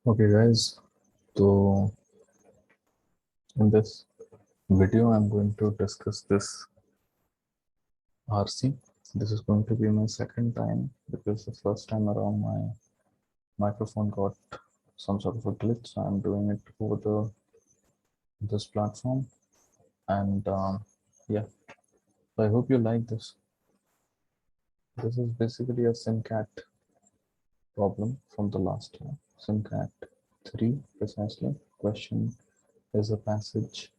Okay guys, so in this video I'm going to discuss this RC. This is going to be my second time because the first time around my microphone got some sort of a glitch, so I'm doing it over this platform. And yeah, so I hope you like this. This is basically a SimCat problem from the last time. SimCat 3 precisely. Question is a passage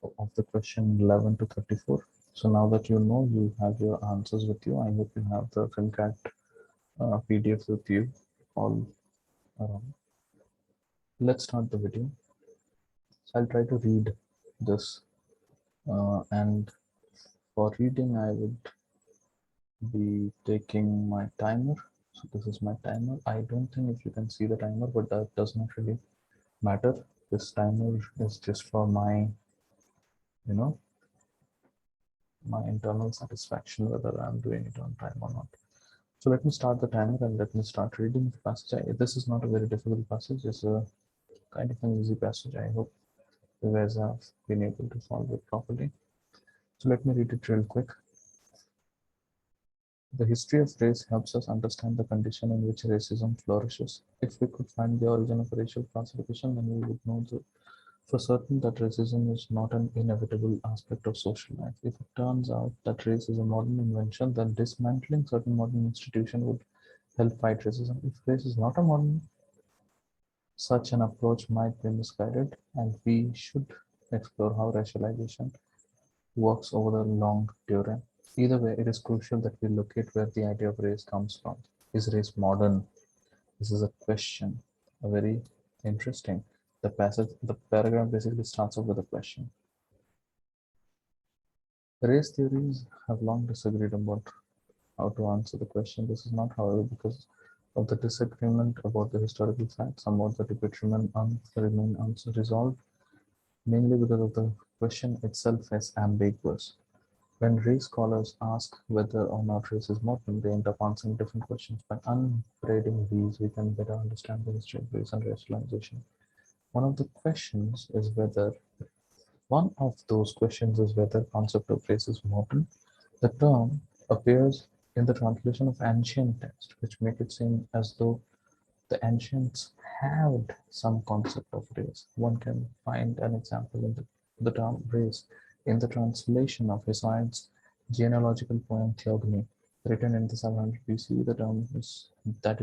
of the question 11 to 34. So now that you know, you have your answers with you. I hope you have the FilmCat PDF with you all around. Let's start the video. So I'll try to read this, and for reading I would be taking my timer. So this is my timer. I don't think if you can see the timer, but that does not really matter. This timer is just for my, you know, my internal satisfaction, whether I'm doing it on time or not. So let me start the timer and let me start reading the passage. This is not a very difficult passage. It's a kind of an easy passage. I hope you guys have been able to solve it properly. So let me read it real quick. The history of race helps us understand the condition in which racism flourishes. If we could find the origin of racial classification, then we would know for certain that racism is not an inevitable aspect of social life. If it turns out that race is a modern invention, then dismantling certain modern institutions would help fight racism. If race is not a modern, such an approach might be misguided, and we should explore how racialization works over the long term. Either way, it is crucial that we locate where the idea of race comes from. Is race modern? This is a question, a very interesting. The paragraph basically starts off with a question. Race theories have long disagreed about how to answer the question. This is not, however, because of the disagreement about the historical facts. Some of the debate remain unresolved, mainly because of the question itself is ambiguous. When race scholars ask whether or not race is modern, they end up answering different questions. By unbraiding these, we can better understand the history of race and racialization. One of the questions is whether One of those questions is whether concept of race is modern. The term appears in the translation of ancient text, which make it seem as though the ancients had some concept of race. One can find an example in the term race in the translation of Hesiod's genealogical poem Theogony, written in the 700 BC. The term that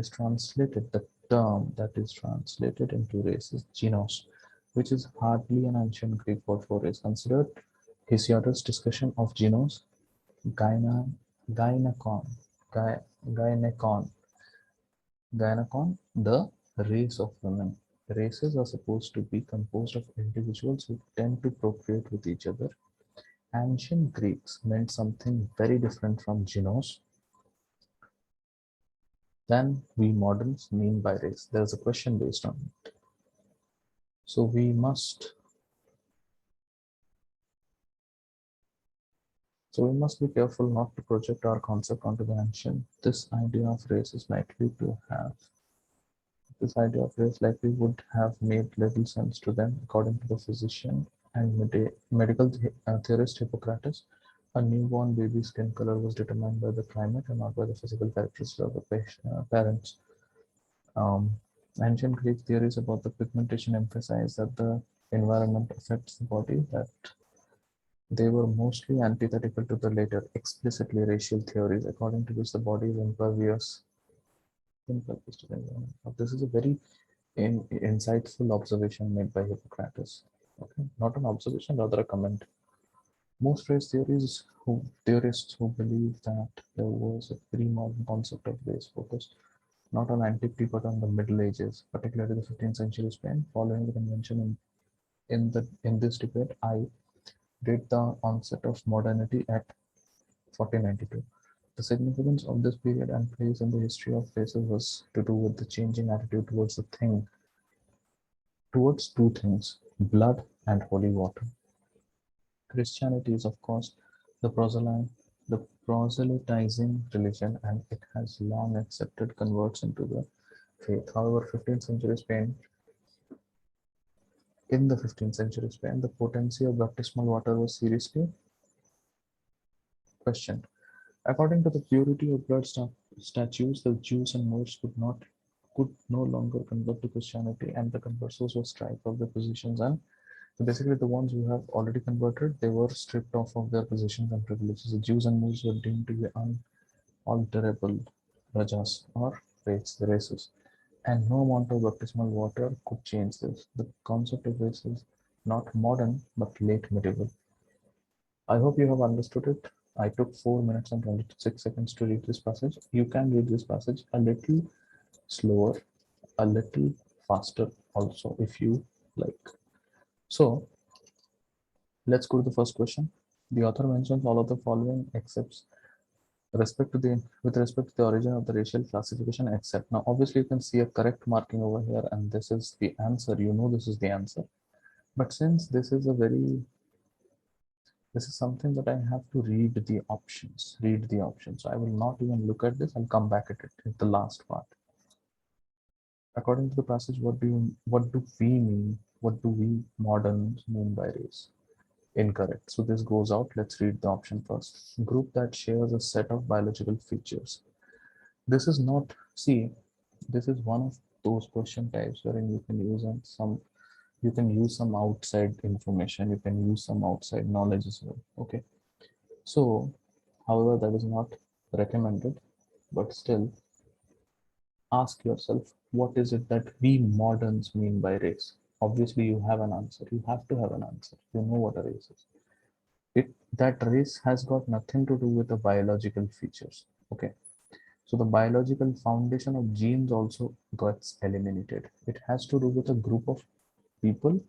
is translated into race is genos, which is hardly an ancient Greek word for race. Considered Hesiod's discussion of genos, gyna, gynecon, gynecon, Gynecon, the race of women. Races are supposed to be composed of individuals who tend to procreate with each other. Ancient Greeks meant something very different from genos than we moderns mean by race. There's a question based on it. So we must be careful not to project our concept onto the ancient. This idea of race likely would have made little sense to them, according to the physician and medical theorist Hippocrates. A newborn baby's skin color was determined by the climate and not by the physical characteristics of the parents. Um, Ancient Greek theories about the pigmentation emphasize that the environment affects the body, that they were mostly antithetical to the later, explicitly racial theories, according to which the body is impervious to the environment. This is a very insightful observation made by Hippocrates. Okay, not an observation, rather a comment. Most theorists who believe that there was a pre-modern concept of race focused not on antiquity but on the Middle Ages, particularly the 15th century Spain. Following the convention in this debate, I date the onset of modernity at 1492. The significance of this period and place in the history of races was to do with the changing attitude towards two things: blood and holy water. Christianity is, of course, the proselytizing religion, and it has long accepted converts into the faith. However, 15th century Spain, in the 15th century Spain, the potency of baptismal water was seriously questioned. According to the purity of blood statues, the Jews and Moors could no longer convert to Christianity, and the conversos were stripped of their positions. And so basically, the ones who have already converted, they were stripped off of their positions and privileges. The Jews and Moors were deemed to be unalterable rajas or races, and no amount of baptismal water could change this. The concept of race is not modern but late medieval. I hope you have understood it. I took 4 minutes and 26 seconds to read this passage. You can read this passage a little slower, a little faster also if you like. So let's go to the first question. The author mentions all of the following except with respect to the origin of the racial classification except. Now obviously you can see a correct marking over here and this is the answer. You know this is the answer. But since this is something that I have to read the options. So I will not even look at this and come back at it in the last part. According to the passage, what do we mean? What do we moderns mean by race? Incorrect. So this goes out. Let's read the option first. Group that shares a set of biological features. This is not, see, this is one of those question types wherein you can use some outside information, you can use some outside knowledge as well. Okay. So, however, that is not recommended, but still ask yourself, what is it that we moderns mean by race? Obviously, you have an answer. You have to have an answer. You know what a race is. That race has got nothing to do with the biological features. Okay. So the biological foundation of genes also gets eliminated. It has to do with a group of people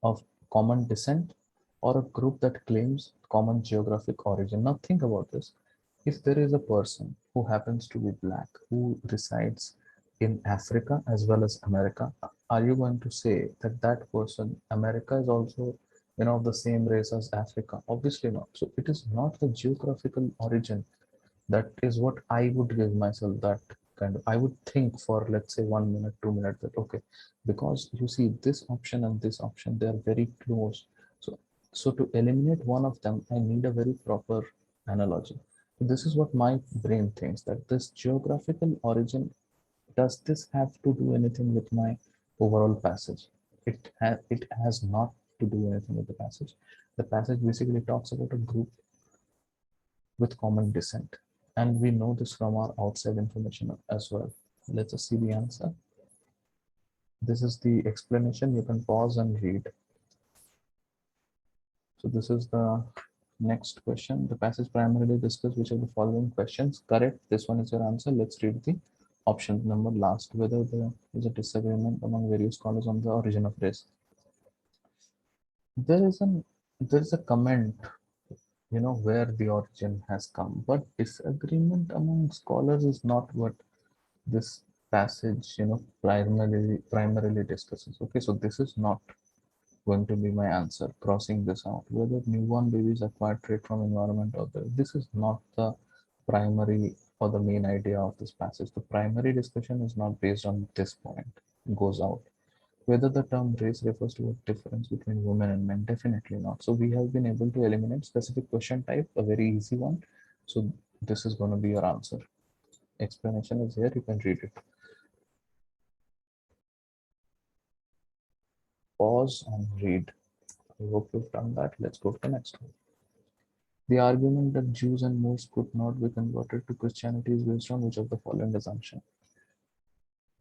of common descent or a group that claims common geographic origin. Now think about this. If there is a person who happens to be black, who resides in Africa as well as America, are you going to say that that person, America is also, of the same race as Africa? Obviously not. So it is not the geographical origin. That is what I would give myself, that kind of, I would think for, let's say, 1 minute, 2 minutes, that okay, because you see this option and this option, they are very close. So to eliminate one of them, I need a very proper analogy. This is what my brain thinks, that this geographical origin, does this have to do anything with my overall passage? It has not to do anything with the passage. The passage basically talks about a group with common descent. And we know this from our outside information as well. Let's just see the answer. This is the explanation. You can pause and read. So this is the next question. The passage primarily discusses which of the following questions. Correct. This one is your answer. Let's read the option number last. Whether there is a disagreement among various scholars on the origin of race. There is a comment, where the origin has come, but disagreement among scholars is not what this passage primarily discusses. Okay, so this is not going to be my answer. Crossing this out, whether newborn babies acquire trait from environment or this is not the primary or the main idea of this passage. The primary discussion is not based on this point. It goes out. Whether the term race refers to a difference between women and men, definitely not. So we have been able to eliminate specific question type, a very easy one. So this is going to be your answer. Explanation is here, you can read it. Pause and read. I hope you've done that. Let's go to the next one. The argument that Jews and Moors could not be converted to Christianity is based on which of the following assumption?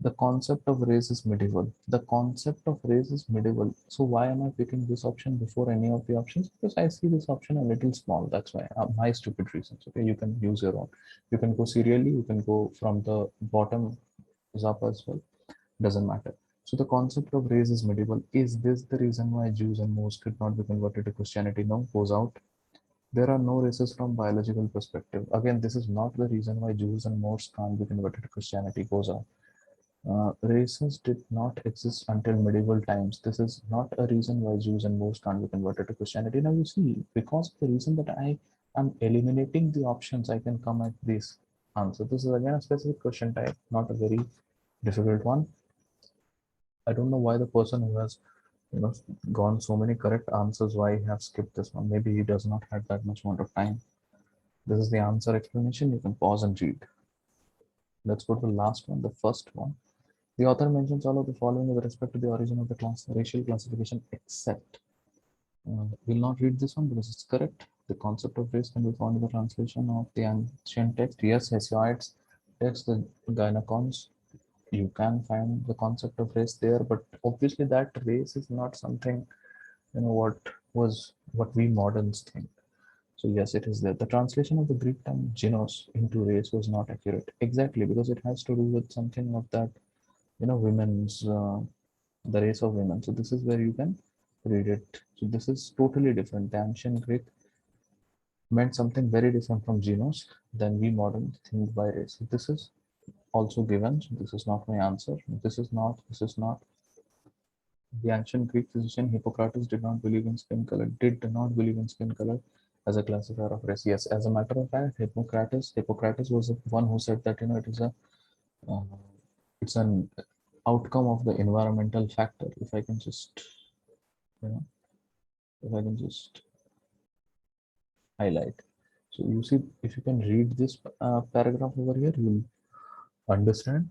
The concept of race is medieval. The concept of race is medieval. So why am I picking this option before any of the options? Because I see this option a little small. That's why. My stupid reasons. Okay, you can use your own. You can go serially. You can go from the bottom up as well. Doesn't matter. So the concept of race is medieval. Is this the reason why Jews and Moors could not be converted to Christianity? No, goes out. There are no races from biological perspective. Again, this is not the reason why Jews and Moors can't be converted to Christianity. Goes out. Races did not exist until medieval times. This is not a reason why Jews and Moors can't be converted to Christianity. Now you see, because of the reason that I am eliminating the options, I can come at this answer. This is again a specific question type, not a very difficult one. I don't know why the person who has, you know, gone so many correct answers, why he have skipped this one. Maybe he does not have that much amount of time. This is the answer explanation. You can pause and read. Let's go to the last one, the first one. The author mentions all of the following with respect to the origin of the class, racial classification, except. Will not read this one because it's correct. The concept of race can be found in the translation of the ancient text. Yes, Hesiod's text, the Gynecons. You can find the concept of race there, but obviously that race is not something, you know, what we moderns think. So yes, it is there. The translation of the Greek term genos into race was not accurate. Exactly, because it has to do with something of that, you know, women's, the race of women. So this is where you can read it. So this is totally different. The ancient Greek meant something very different from genos than we modern think by race. So this is also given. So this is not my answer. This is not. The ancient Greek physician Hippocrates did not believe in skin color, did not believe in skin color as a classifier of race. Yes, as a matter of fact, Hippocrates was the one who said that, you know, uh, it's an outcome of the environmental factor. If I can just, you know, if I can just highlight. So you see, if you can read this paragraph over here, you'll understand.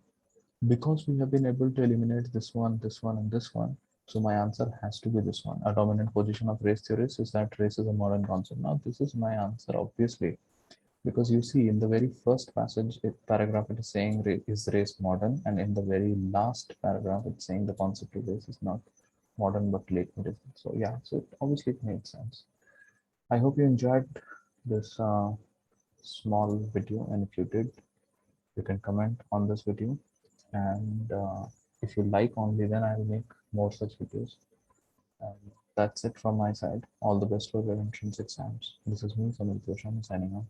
Because we have been able to eliminate this one, and this one, so my answer has to be this one. A dominant position of race theorists is that race is a modern concept. Now, this is my answer, obviously, because you see, in the very first paragraph, it is saying is race modern, and in the very last paragraph, it's saying the concept of race is not modern but late medieval. So yeah, so it obviously it makes sense. I hope you enjoyed this small video, and if you did, you can comment on this video, and if you like only, then I'll make more such videos. And that's it from my side. All the best for your entrance exams. This is me, Samir Josham, signing out.